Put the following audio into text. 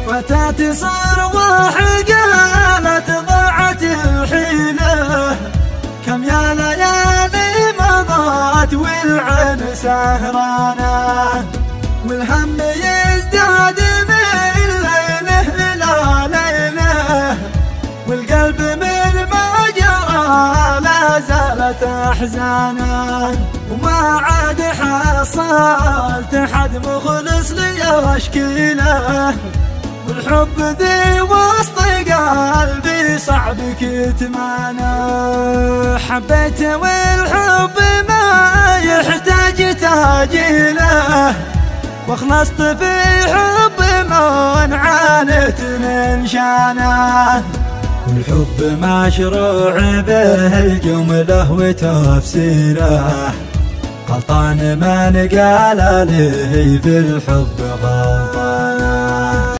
فتاة صرواح قالت ضاعت الحيلة، كم يا ليالي مضت والعين سهرانة، والهم يزداد من ليله إلى ليله، والقلب من ما جرى لا زالت أحزانه، وما عاد حصلت أحد مخلص لي أشكي له، والحب ذي وسط قلبي صعب كتمانه، حبيت والحب ما يحتاج تاجيله، واخلصت في حب من عانيت من شانه، والحب مشروع به الجمله وتفسيره، غلطان من قال له في الحب غلطان.